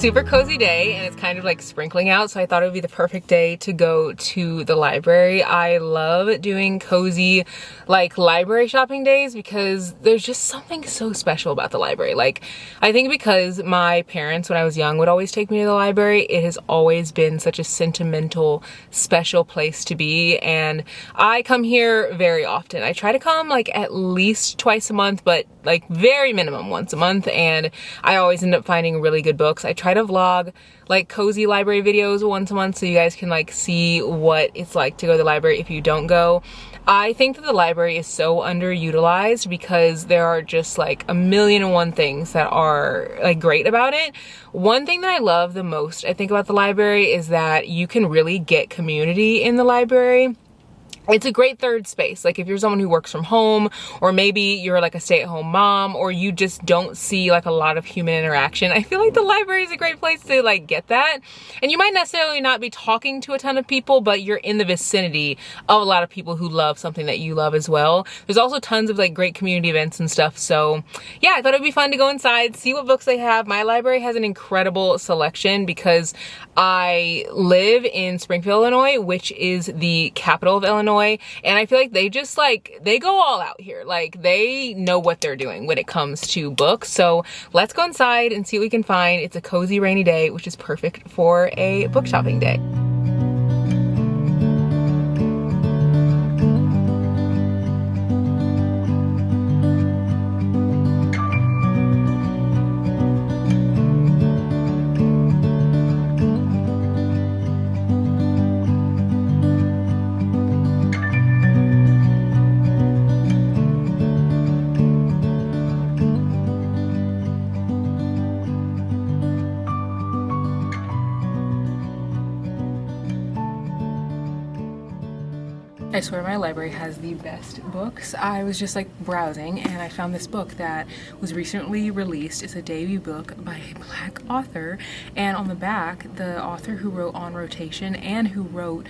super cozy day and it's kind of like sprinkling out, so I thought it would be the perfect day to go to the library. I love doing cozy like library shopping days because there's just something so special about the library. Like, I think because my parents when I was young would always take me to the library, it has always been such a sentimental, special place to be, and I come here very often. I try to come like at least twice a month, but like very minimum once a month, and I always end up finding really good books. I try to vlog like cozy library videos once a month so you guys can like see what it's like to go to the library if you don't go. I think that the library is so underutilized because there are just like a million and one things that are like great about it. One thing that I love the most, I think, about the library is that you can really get community in the library. It's a great third space. Like if you're someone who works from home, or maybe you're like a stay-at-home mom, or you just don't see like a lot of human interaction, I feel like the library is a great place to like get that. And you might necessarily not be talking to a ton of people, but you're in the vicinity of a lot of people who love something that you love as well. There's also tons of like great community events and stuff. So yeah, I thought it'd be fun to go inside, see what books they have. My library has an incredible selection because I live in Springfield, Illinois, which is the capital of Illinois. And I feel like they just like, they go all out here. Like they know what they're doing when it comes to books. So let's go inside and see what we can find. It's a cozy rainy day, which is perfect for a book shopping day. I swear my library has the best books. I was just like browsing and I found this book that was recently released. It's a debut book by a Black author, and on the back, the author who wrote On Rotation and who wrote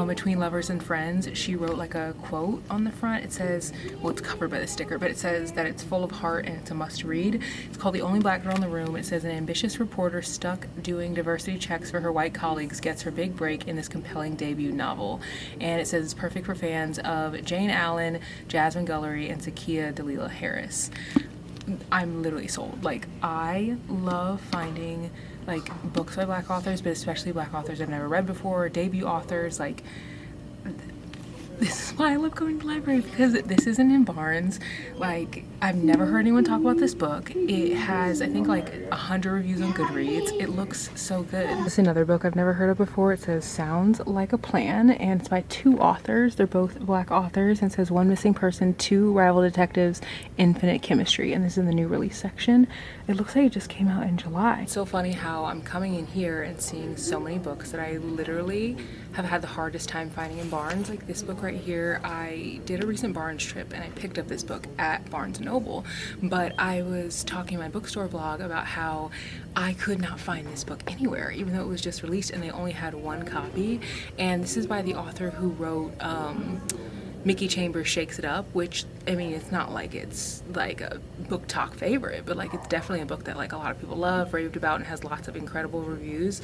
Between Lovers and Friends, she wrote like a quote on the front. It says, well, it's covered by the sticker, but it says that it's full of heart and it's a must read. It's called The Only Black Girl in the Room. It says an ambitious reporter stuck doing diversity checks for her white colleagues gets her big break in this compelling debut novel. And it says it's perfect for fans of Jane Allen, Jasmine Guillory, and Zakiya Dalila Harris. I'm literally sold. Like, I love finding like books by Black authors, but especially Black authors I've never read before, debut authors. Like, this is why I love going to the library, because this isn't in Barnes. Like, I've never heard anyone talk about this book. It has, I think, like 100 reviews on Goodreads. It looks so good. This is another book I've never heard of before. It says Sounds Like a Plan, and it's by two authors. They're both Black authors, and it says One Missing Person, Two Rival Detectives, Infinite Chemistry, and this is in the new release section. It looks like it just came out in July. It's so funny how I'm coming in here and seeing so many books that I literally have had the hardest time finding in Barnes. Like this book right here, I did a recent Barnes trip and I picked up this book at Barnes & Noble, but I was talking in my bookstore vlog about how I could not find this book anywhere, even though it was just released and they only had one copy. And this is by the author who wrote Mickey Chambers Shakes It Up, which, I mean, it's not like it's like a book talk favorite, but like it's definitely a book that like a lot of people love, raved about, and has lots of incredible reviews.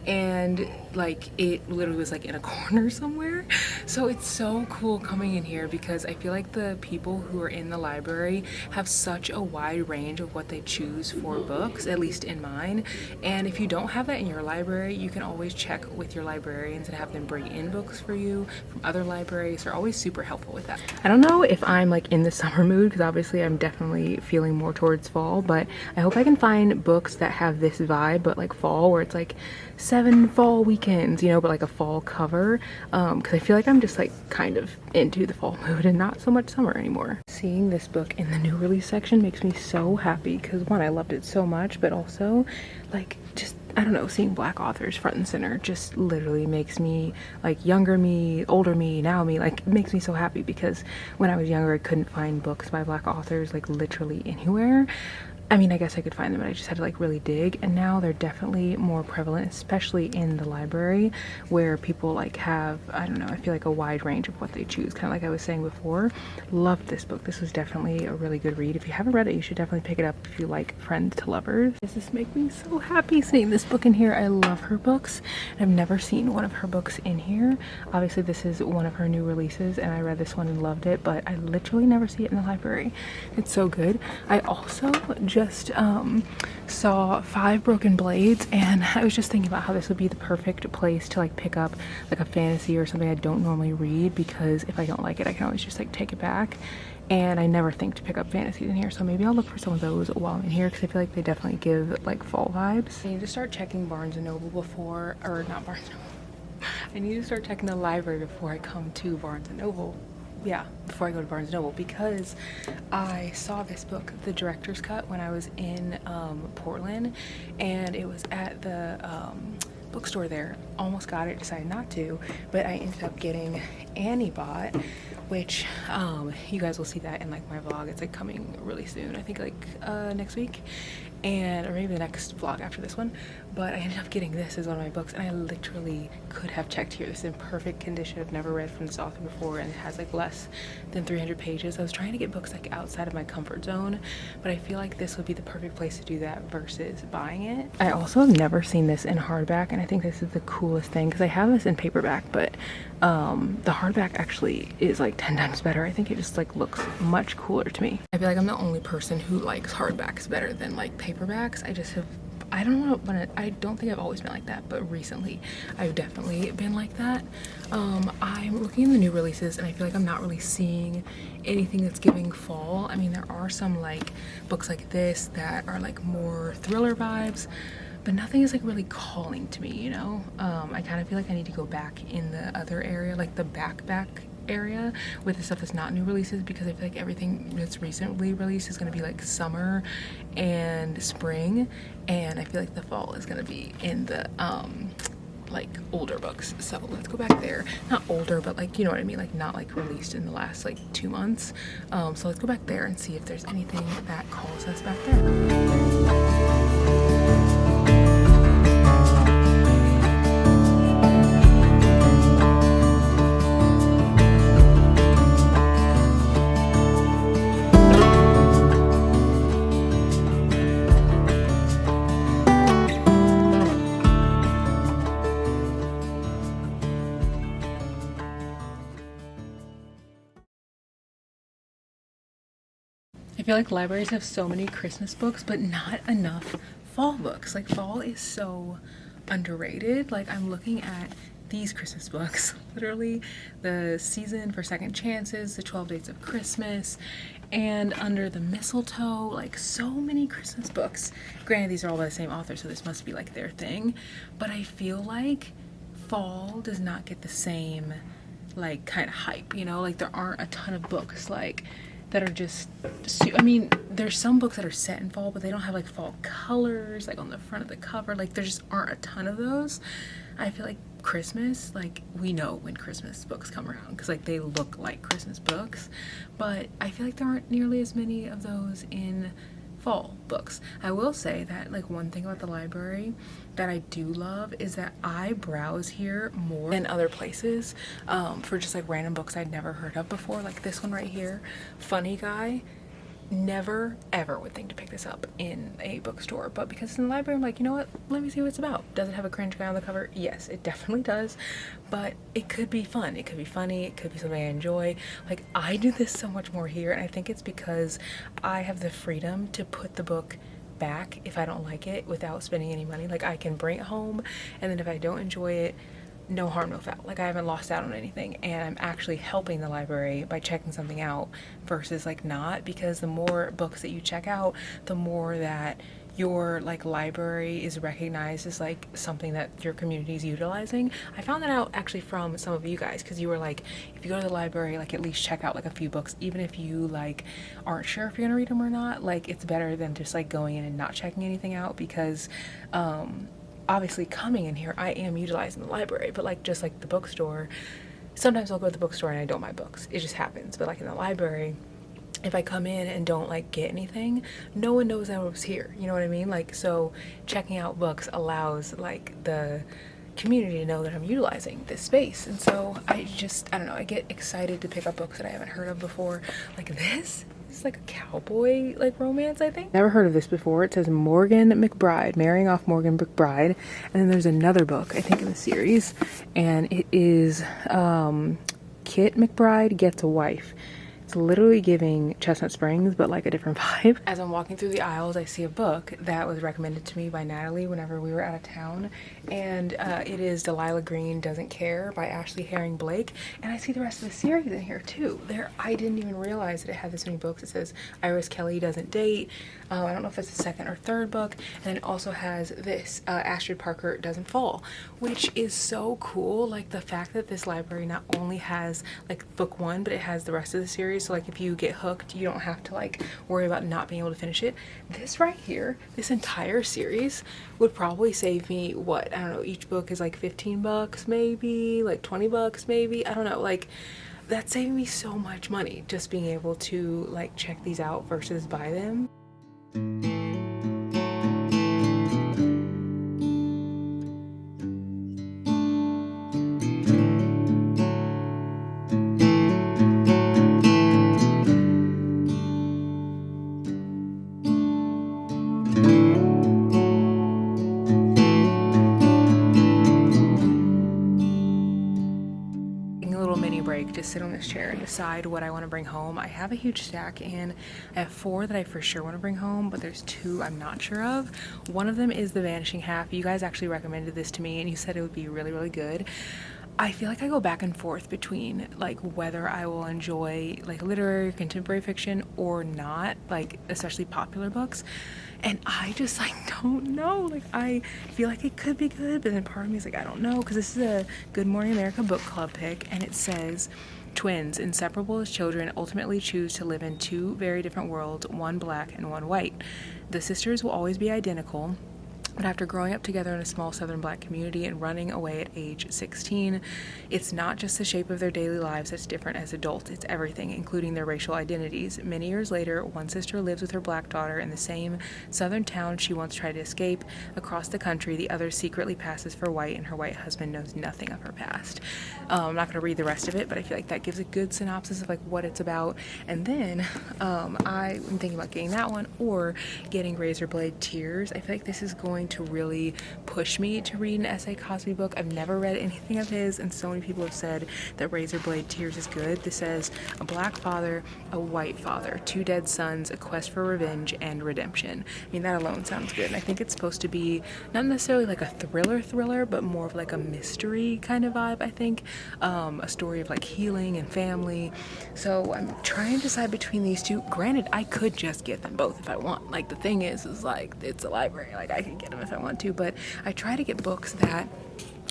And like it literally was like in a corner somewhere. So it's so cool coming in here because I feel like the people who are in the library have such a wide range of what they choose for books, at least in mine. And if you don't have that in your library, you can always check with your librarians and have them bring in books for you from other libraries. They're always super helpful with that. I don't know if I'm like in the summer mood, because obviously I'm definitely feeling more towards fall, but I hope I can find books that have this vibe, but like fall, where it's like 7 fall weekends, you know, but like a fall cover, because I feel like I'm just like kind of into the fall mood and not so much summer anymore. Seeing this book in the new release section makes me so happy because one, I loved it so much, but also like just, I don't know, seeing Black authors front and center just literally makes me like younger me, older me, now me, like makes me so happy, because when I was younger I couldn't find books by Black authors like literally anywhere. I mean, I guess I could find them, but I just had to like really dig. And now they're definitely more prevalent, especially in the library where people like have, I don't know, I feel like a wide range of what they choose. Kind of like I was saying before. Loved this book. This was definitely a really good read. If you haven't read it, you should definitely pick it up if you like Friends to Lovers. This just makes me so happy seeing this book in here. I love her books. I've never seen one of her books in here. Obviously, this is one of her new releases, and I read this one and loved it, but I literally never see it in the library. It's so good. I also just saw 5 Broken Blades, and I was just thinking about how this would be the perfect place to like pick up like a fantasy or something I don't normally read, because if I don't like it, I can always just like take it back. And I never think to pick up fantasies in here, so maybe I'll look for some of those while I'm in here, because I feel like they definitely give like fall vibes. I need to start checking Barnes & Noble before, or not Barnes & Noble. I need to start checking the library before I come to Barnes & Noble. Yeah, before I go to Barnes & Noble, because I saw this book, The Director's Cut, when I was in Portland, and it was at the bookstore there. Almost got it, decided not to, but I ended up getting Annie Bot, which you guys will see that in like my vlog. It's like coming really soon, I think like next week, and or maybe the next vlog after this one. But I ended up getting this as one of my books, and I literally could have checked here. This is in perfect condition. I've never read from this author before, and it has like less than 300 pages. I was trying to get books like outside of my comfort zone, but I feel like this would be the perfect place to do that versus buying it. I also have never seen this in hardback, and I think this is the coolest thing, because I have this in paperback, but the hardback actually is like 10 times better. I think it just like looks much cooler to me. I feel like I'm the only person who likes hardbacks better than like paperbacks. I just have, I don't know, but I don't think I've always been like that, but recently I've definitely been like that. I'm looking at the new releases, and I feel like I'm not really seeing anything that's giving fall. I mean, there are some like books like this that are like more thriller vibes, but nothing is like really calling to me, you know? I kind of feel like I need to go back in the other area, like the back area with the stuff that's not new releases, because I feel like everything that's recently released is going to be like summer and spring, and I feel like the fall is going to be in the like older books. So let's go back there. Not older, but like, you know what I mean, like not like released in the last like 2 months. So let's go back there and see if there's anything that calls us back there. I feel like libraries have so many Christmas books, but not enough fall books. Like fall is so underrated. Like I'm looking at these Christmas books, literally the Season for Second Chances, the 12 Dates of Christmas, and Under the Mistletoe, like so many Christmas books. Granted, these are all by the same author, so this must be like their thing, but I feel like fall does not get the same like kind of hype, you know? Like there aren't a ton of books like that are just, I mean, there's some books that are set in fall, but they don't have like fall colors like on the front of the cover. Like there just aren't a ton of those. I feel like Christmas, like we know when Christmas books come around because like they look like Christmas books, but I feel like there aren't nearly as many of those in fall books. I will say that like one thing about the library that I do love is that I browse here more than other places for just like random books I'd never heard of before. Like this one right here, Funny Guy. Never ever would think to pick this up in a bookstore, but because it's in the library, I'm like, you know what, let me see what it's about. Does it have a cringe guy on the cover? Yes, it definitely does, but it could be fun, it could be funny, it could be something I enjoy. Like I do this so much more here, and I think it's because I have the freedom to put the book back if I don't like it without spending any money. Like I can bring it home, and then if I don't enjoy it, no harm, no foul. Like I haven't lost out on anything, and I'm actually helping the library by checking something out versus like not, because the more books that you check out, the more that your like library is recognized as like something that your community is utilizing. I found that out actually from some of you guys, because you were like, if you go to the library, like at least check out like a few books, even if you like aren't sure if you're gonna read them or not. Like it's better than just like going in and not checking anything out, because obviously coming in here I am utilizing the library, but like just like the bookstore, sometimes I'll go to the bookstore and I don't buy books. It just happens. But like in the library, if I come in and don't like get anything, no one knows I was here. You know what I mean? Like, so checking out books allows like the community to know that I'm utilizing this space. And so I don't know, I get excited to pick up books that I haven't heard of before. Like this is like a cowboy like romance, I think. Never heard of this before. It says Morgan McBride, Marrying Off Morgan McBride. And then there's another book, I think, in the series. And it is Kit McBride Gets a Wife. It's literally giving Chestnut Springs, but like a different vibe. As I'm walking through the aisles, I see a book that was recommended to me by Natalie whenever we were out of town. And it is Delilah Green Doesn't Care by Ashley Herring Blake. And I see the rest of the series in here too. I didn't even realize that it had this many books. It says Iris Kelly Doesn't Date. I don't know if it's the second or third book. And then it also has this, Astrid Parker Doesn't Fall, which is so cool. Like the fact that this library not only has like book one, but it has the rest of the series. So like if you get hooked, you don't have to like worry about not being able to finish it. This right here, this entire series would probably save me what, I don't know, each book is like 15 bucks maybe, like 20 bucks maybe, I don't know, like that's saving me so much money just being able to like check these out versus buy them. To sit on this chair and decide what I want to bring home. I have a huge stack and I have 4 that I for sure want to bring home, but there's 2 I'm not sure of. One of them is The Vanishing Half. You guys actually recommended this to me and you said it would be really, really good. I feel like I go back and forth between like whether I will enjoy like literary contemporary fiction or not, like especially popular books. And I just like don't know. Like I feel like it could be good, but then part of me is like I don't know, because this is a Good Morning America book club pick and it says twins, inseparable as children, ultimately choose to live in 2 very different worlds, one black and one white. The sisters will always be identical, but after growing up together in a small southern black community and running away at age 16, it's not just the shape of their daily lives that's different as adults, it's everything, including their racial identities. Many years later, one sister lives with her black daughter in the same southern town she once tried to escape. Across the country, the other secretly passes for white, and her white husband knows nothing of her past. I'm not going to read the rest of it, but I feel like that gives a good synopsis of like what it's about. And then I'm thinking about getting that one or getting Razorblade Tears. I feel like this is going to really push me to read an S.A. Cosby book. I've never read anything of his, and so many people have said that Razorblade Tears is good. This says a black father, a white father, 2 dead sons, a quest for revenge and redemption. I mean, that alone sounds good, and I think it's supposed to be not necessarily like a thriller, but more of like a mystery kind of vibe, I think. A story of like healing and family. So I'm trying to decide between these 2. Granted, I could just get them both if I want. Like the thing is like it's a library, like I can get them if I want to, but I try to get books that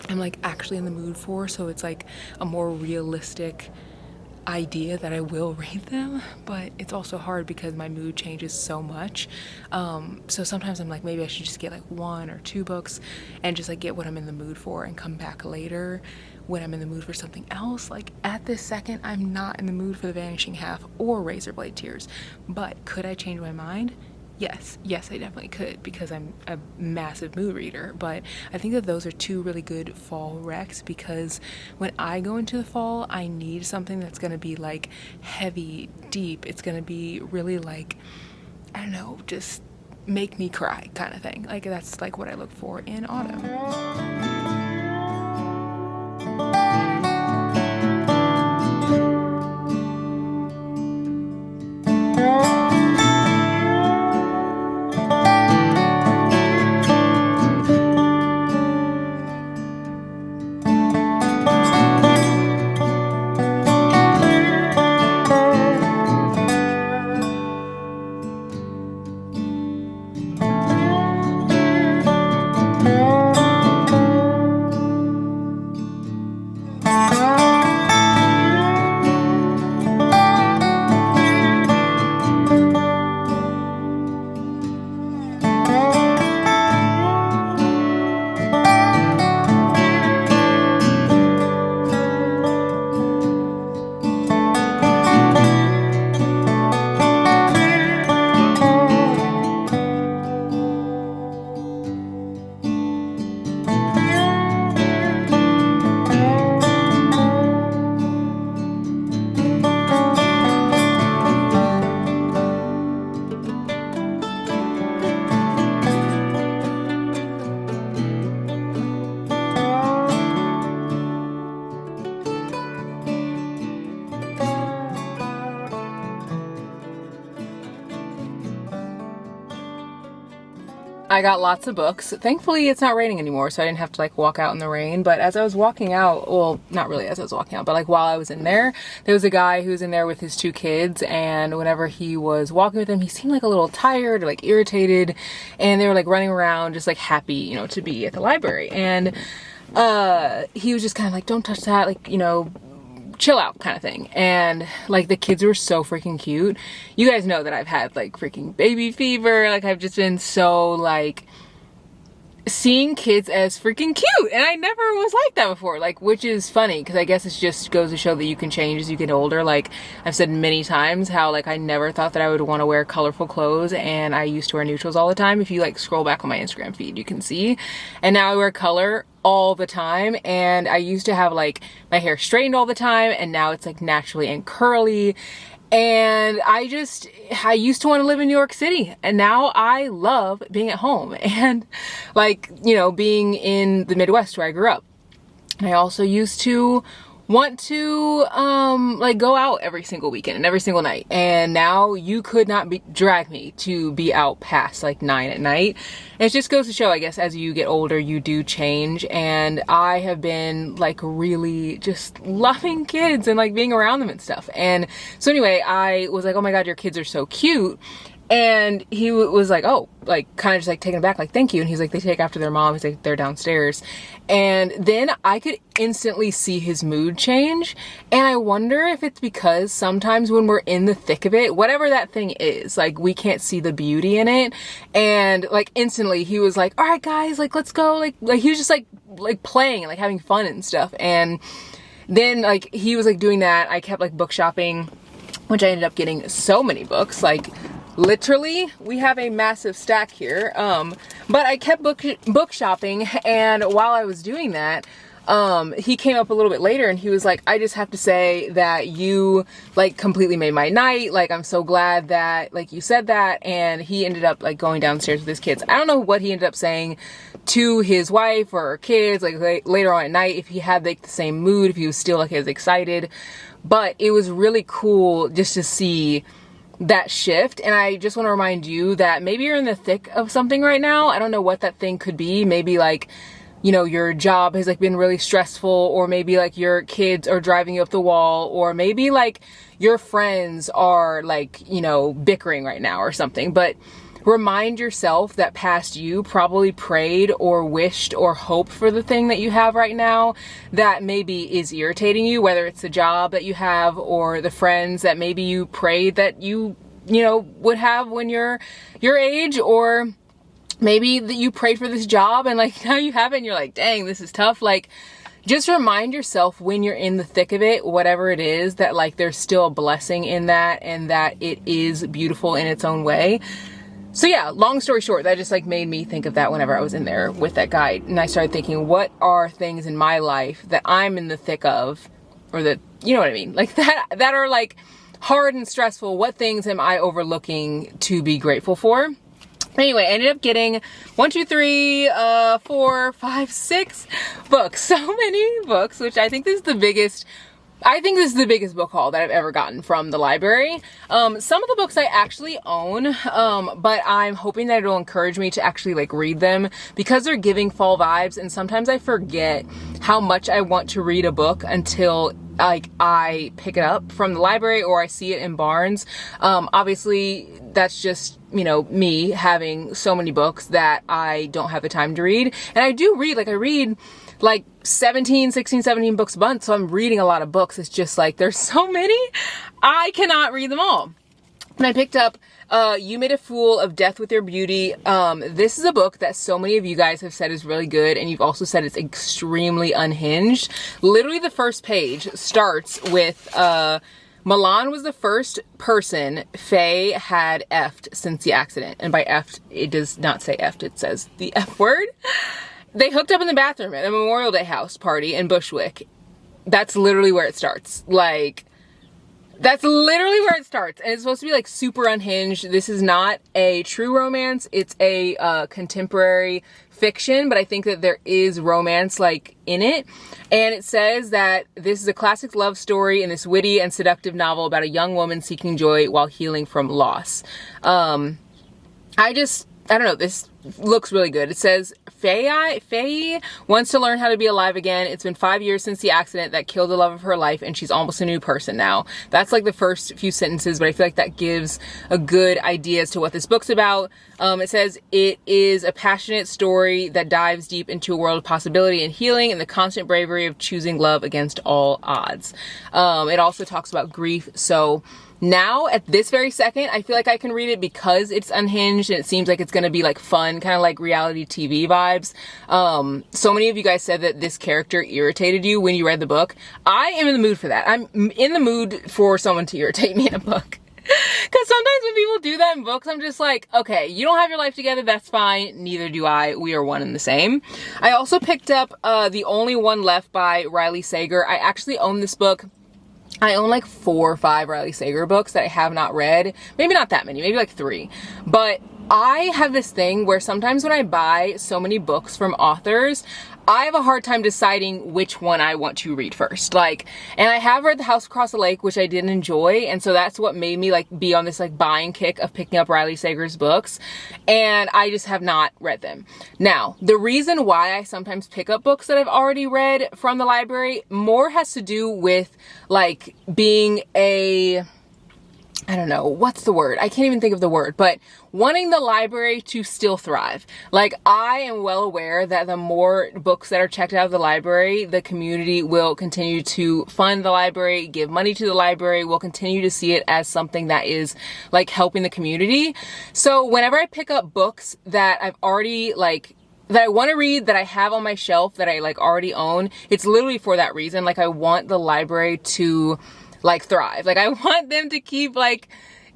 I'm like actually in the mood for, so it's like a more realistic idea that I will read them, but it's also hard because my mood changes so much. So sometimes I'm like, maybe I should just get like 1 or 2 books and just like get what I'm in the mood for and come back later when I'm in the mood for something else. Like at this second, I'm not in the mood for The Vanishing Half or Razorblade Tears, but could I change my mind? Yes, I definitely could, because I'm a massive mood reader. But I think that those are 2 really good fall recs, because when I go into the fall, I need something that's going to be like heavy, deep. It's going to be really like, I don't know, just make me cry kind of thing. Like that's like what I look for in autumn. I got lots of books. Thankfully, it's not raining anymore, so I didn't have to like walk out in the rain. But as I was walking out, well, not really as I was walking out, but like while I was in there was a guy who was in there with his 2 kids, and whenever he was walking with them, he seemed like a little tired or like irritated, and they were like running around just like happy, you know, to be at the library. And he was just kind of like, don't touch that, like, you know, chill out kind of thing. And like the kids were so freaking cute. You guys know that I've had like freaking baby fever. Like I've just been so like seeing kids as freaking cute, and I never was like that before, like, which is funny because I guess it just goes to show that you can change as you get older. Like I've said many times how like I never thought that I would want to wear colorful clothes, and I used to wear neutrals all the time. If you like scroll back on my Instagram feed, you can see. And now I wear color all the time, and I used to have like my hair straightened all the time, and now it's like naturally and curly. And I used to want to live in New York City, and now I love being at home and like, you know, being in the Midwest where I grew up. And I also used to want to like go out every single weekend and every single night, and now you could not drag me to be out past like 9 at night. And it just goes to show, I guess, as you get older you do change, and I have been like really just loving kids and like being around them and stuff. And so anyway, I was like, oh my god, your kids are so cute. And he was like, oh, like kind of just like taken aback, like, thank you. And he's like, they take after their mom. He's like, they're downstairs. And then I could instantly see his mood change. And I wonder if it's because sometimes when we're in the thick of it, whatever that thing is, like we can't see the beauty in it. And like instantly he was like, all right guys, like let's go. Like he was just like playing and like having fun and stuff. And then like he was like doing that. I kept like book shopping, which I ended up getting so many books, like literally we have a massive stack here. But I kept book shopping, and while I was doing that, he came up a little bit later and he was like, I just have to say that you like completely made my night. Like, I'm so glad that like you said that. And he ended up like going downstairs with his kids. I don't know what he ended up saying to his wife or kids like later on at night, if he had like the same mood, if he was still like as excited. But it was really cool just to see that shift. And I just want to remind you that maybe you're in the thick of something right now. I don't know what that thing could be. Maybe like, you know, your job has like been really stressful, or maybe like your kids are driving you up the wall, or maybe like your friends are like, you know, bickering right now or something. But remind yourself that past you probably prayed or wished or hoped for the thing that you have right now that maybe is irritating you, whether it's the job that you have or the friends that maybe you prayed that you know, would have when you're your age, or maybe that you prayed for this job and like now you have it and you're like, dang, this is tough. Like, just remind yourself when you're in the thick of it, whatever it is, that like there's still a blessing in that, and that it is beautiful in its own way. So yeah, long story short, that just like made me think of that whenever I was in there with that guy. And I started thinking, what are things in my life that I'm in the thick of, or that, you know what I mean? Like that are like hard and stressful. What things am I overlooking to be grateful for? Anyway, I ended up getting 1, 2, 3, 4, 5, 6 books. So many books, which I think this is the biggest book haul that I've ever gotten from the library. Some of the books I actually own, but I'm hoping that it'll encourage me to actually like read them, because they're giving fall vibes, and sometimes I forget how much I want to read a book until like I pick it up from the library or I see it in Barnes. Obviously that's just, you know, me having so many books that I don't have the time to read. And I do read, like I read like 16, 17 books a month. So I'm reading a lot of books. It's just like, there's so many, I cannot read them all. And I picked up You Made a Fool of Death with Your Beauty. This is a book that so many of you guys have said is really good, and you've also said it's extremely unhinged. Literally the first page starts with Milan was the first person Faye had effed since the accident. And by effed, it does not say effed, it says the F word. They hooked up in the bathroom at a Memorial Day house party in Bushwick. That's literally where it starts. Like, that's literally where it starts. And it's supposed to be like super unhinged. This is not a true romance. It's a contemporary fiction, but I think that there is romance like in it. And it says that this is a classic love story in this witty and seductive novel about a young woman seeking joy while healing from loss. I don't know, this looks really good. It says, Faye wants to learn how to be alive again. It's been 5 years since the accident that killed the love of her life, and she's almost a new person now. That's like the first few sentences, but I feel like that gives a good idea as to what this book's about. It says, it is a passionate story that dives deep into a world of possibility and healing and the constant bravery of choosing love against all odds. It also talks about grief. So now, at this very second, I feel like I can read it because it's unhinged and it seems like it's going to be like fun, kind of like reality TV vibes. So many of you guys said that this character irritated you when you read the book. I am in the mood for that. I'm in the mood for someone to irritate me in a book. Because sometimes when people do that in books, I'm just like, okay, you don't have your life together, that's fine. Neither do I. We are one and the same. I also picked up The Only One Left by Riley Sager. I actually own this book. I own like 4 or 5 Riley Sager books that I have not read. Maybe not that many, maybe like 3. But I have this thing where sometimes when I buy so many books from authors, I have a hard time deciding which one I want to read first. Like, and I have read The House Across the Lake, which I did enjoy. And so that's what made me like be on this like buying kick of picking up Riley Sager's books. And I just have not read them. Now, the reason why I sometimes pick up books that I've already read from the library more has to do with like being I don't know, what's the word? I can't even think of the word, but wanting the library to still thrive. Like, I am well aware that the more books that are checked out of the library, the community will continue to fund the library, give money to the library, will continue to see it as something that is like helping the community. So whenever I pick up books that I've already like that I want to read, that I have on my shelf, that I like already own, it's literally for that reason. Like, I want the library to like thrive. Like, I want them to keep like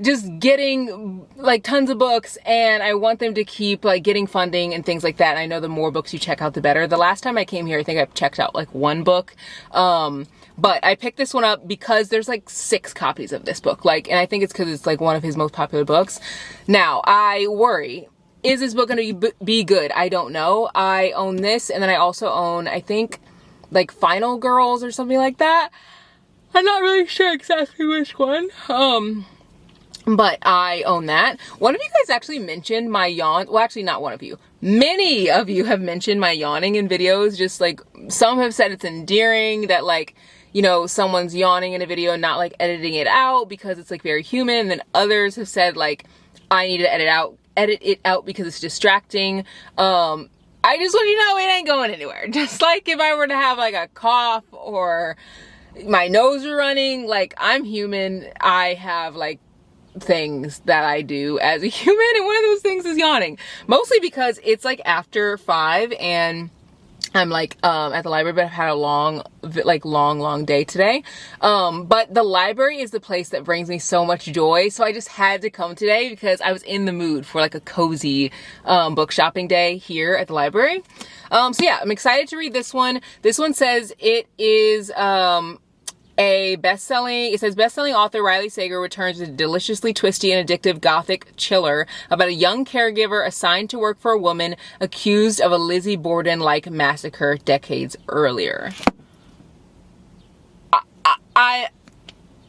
just getting like tons of books, and I want them to keep like getting funding and things like that. And I know the more books you check out, the better. The last time I came here, I think I've checked out like 1 book. But I picked this one up because there's like 6 copies of this book. Like, and I think it's because it's like one of his most popular books. Now, I worry, is this book going to be good? I don't know. I own this, and then I also own, I think, like Final Girls or something like that. I'm not really sure exactly which one. But I own that. One of you guys actually mentioned my yawn. Well, actually not one of you. Many of you have mentioned my yawning in videos. Just like, some have said it's endearing that like, you know, someone's yawning in a video and not like editing it out because it's like very human. And then others have said like, I need to edit it out because it's distracting. I just want you to know it ain't going anywhere. Just like if I were to have like a cough or my nose are running, like, I'm human. I have like things that I do as a human, and one of those things is yawning. Mostly because it's like after 5 and I'm like at the library, but I've had a long day today. But the library is the place that brings me so much joy. So I just had to come today because I was in the mood for like a cozy book shopping day here at the library. So yeah, I'm excited to read this one. This one says it is it says best-selling author Riley Sager returns with a deliciously twisty and addictive gothic chiller about a young caregiver assigned to work for a woman accused of a Lizzie Borden-like massacre decades earlier.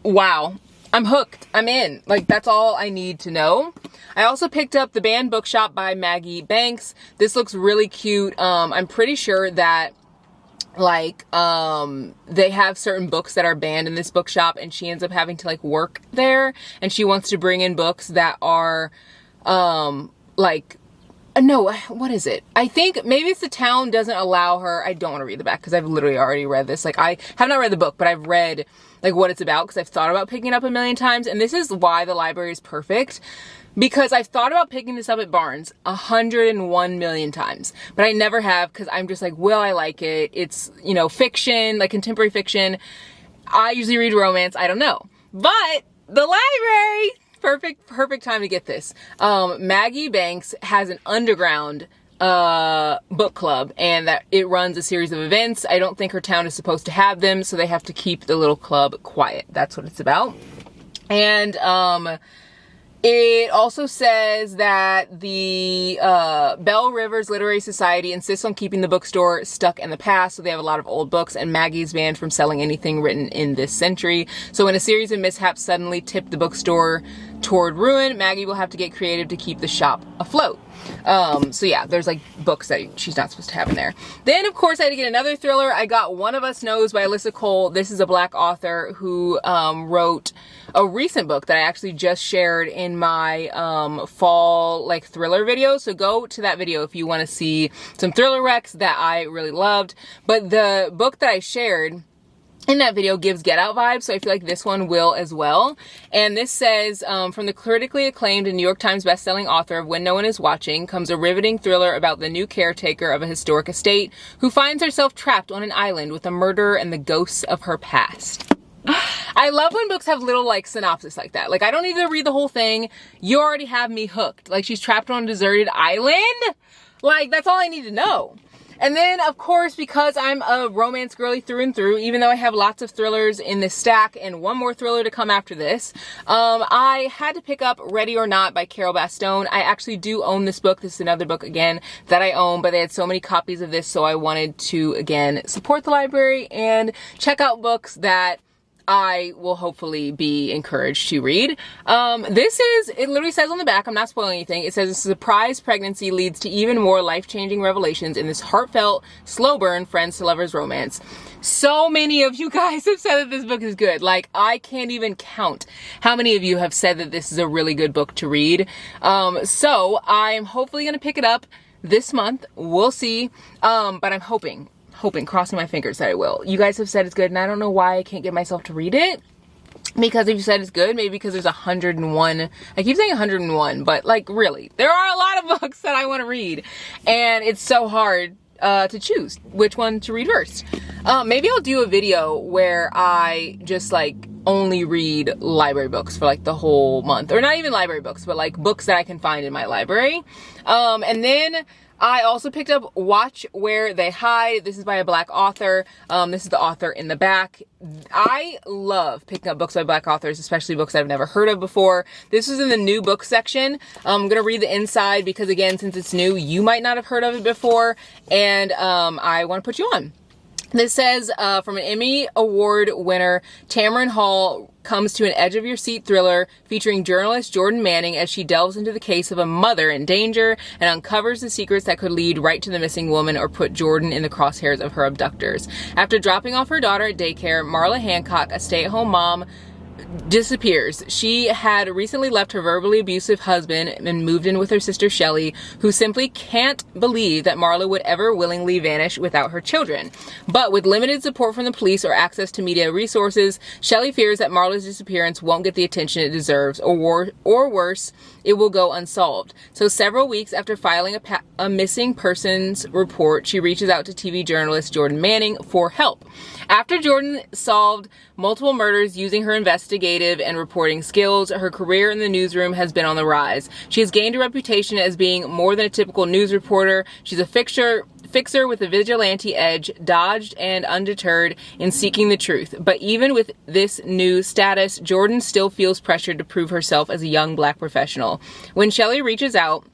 Wow. I'm hooked. I'm in. Like, that's all I need to know. I also picked up The Banned Bookshop by Maggie Banks. This looks really cute. I'm pretty sure that like they have certain books that are banned in this bookshop, and she ends up having to like work there, and she wants to bring in books that are like, no, what is it? I think maybe it's the town doesn't allow her. I don't want to read the back because I've literally already read this. Like, I have not read the book, but I've read like what it's about because I've thought about picking it up a million times. And this is why the library is perfect, because I've thought about picking this up at Barnes 101 million times, but I never have because I'm just like, well, I like it. It's, you know, fiction, like contemporary fiction. I usually read romance. I don't know, but the library, perfect time to get this. Maggie Banks has an underground book club, and that it runs a series of events. I don't think her town is supposed to have them, so they have to keep the little club quiet. That's what it's about. And it also says that the Bell Rivers Literary Society insists on keeping the bookstore stuck in the past, so they have a lot of old books, and Maggie's banned from selling anything written in this century. So when a series of mishaps suddenly tip the bookstore toward ruin, Maggie will have to get creative to keep the shop afloat. So yeah, there's like books that she's not supposed to have in there. Then of course I had to get another thriller. I got One of Us Knows by Alyssa Cole. This is a Black author who wrote a recent book that I actually just shared in my fall like thriller video. So go to that video if you want to see some thriller recs that I really loved. But the book that I shared in that video gives Get Out vibes, so I feel like this one will as well. And this says, from the critically acclaimed and New York Times bestselling author of When No One Is Watching comes a riveting thriller about the new caretaker of a historic estate who finds herself trapped on an island with a murderer and the ghosts of her past. I love when books have little like synopsis like that. Like I don't need to read the whole thing. You already have me hooked. Like she's trapped on a deserted island. Like that's all I need to know. And then, of course, because I'm a romance girly through and through, even though I have lots of thrillers in this stack and one more thriller to come after this, I had to pick up Ready or Not by Carol Bastone. I actually do own this book. This is another book, again, that I own, but they had so many copies of this, so I wanted to, again, support the library and check out books that I will hopefully be encouraged to read. It literally says on the back, I'm not spoiling anything, it says a surprise pregnancy leads to even more life-changing revelations in this heartfelt, slow burn friends to lovers romance. So many of you guys have said that this book is good. Like, I can't even count how many of you have said that this is a really good book to read. So I'm hopefully going to pick it up this month. We'll see. But I'm hoping, crossing my fingers that I will. You guys have said it's good, and I don't know why I can't get myself to read it. Because if you said it's good, maybe because there's 101. I keep saying 101, but like really, there are a lot of books that I want to read, and it's so hard to choose which one to read first. Maybe I'll do a video where I just like only read library books for like the whole month, or not even library books, but like books that I can find in my library. And then I also picked up Watch Where They Hide. This is by a Black author. This is the author in the back. I love picking up books by Black authors, especially books I've never heard of before. This was in the new book section. I'm going to read the inside because, again, since it's new, you might not have heard of it before, and I want to put you on. This says, from an Emmy Award winner, Tamron Hall comes to an edge-of-your-seat thriller featuring journalist Jordan Manning as she delves into the case of a mother in danger and uncovers the secrets that could lead right to the missing woman or put Jordan in the crosshairs of her abductors. After dropping off her daughter at daycare, Marla Hancock, a stay-at-home mom, disappears. She had recently left her verbally abusive husband and moved in with her sister Shelley, who simply can't believe that Marla would ever willingly vanish without her children. But with limited support from the police or access to media resources, Shelley fears that Marla's disappearance won't get the attention it deserves, or worse, it will go unsolved. So several weeks after filing a missing persons report, she reaches out to TV journalist Jordan Manning for help. After Jordan solved multiple murders using her investigative and reporting skills, her career in the newsroom has been on the rise. She has gained a reputation as being more than a typical news reporter. She's a fixer with a vigilante edge, dodged and undeterred in seeking the truth. But even with this new status, Jordan still feels pressured to prove herself as a young Black professional. When Shelley reaches out,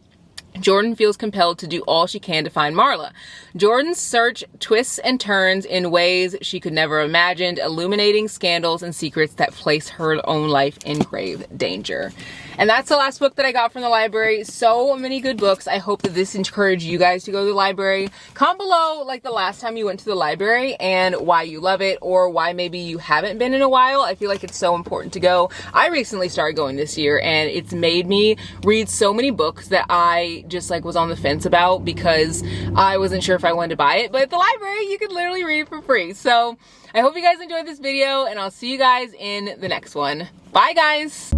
Jordan feels compelled to do all she can to find Marla. Jordan's search twists and turns in ways she could never imagined, illuminating scandals and secrets that place her own life in grave danger. And that's the last book that I got from the library. So many good books. I hope that this encouraged you guys to go to the library. Comment below like the last time you went to the library and why you love it, or why maybe you haven't been in a while. I feel like it's so important to go. I recently started going this year, and it's made me read so many books that I just like was on the fence about because I wasn't sure if I wanted to buy it. But at the library, you can literally read it for free. So I hope you guys enjoyed this video, and I'll see you guys in the next one. Bye guys!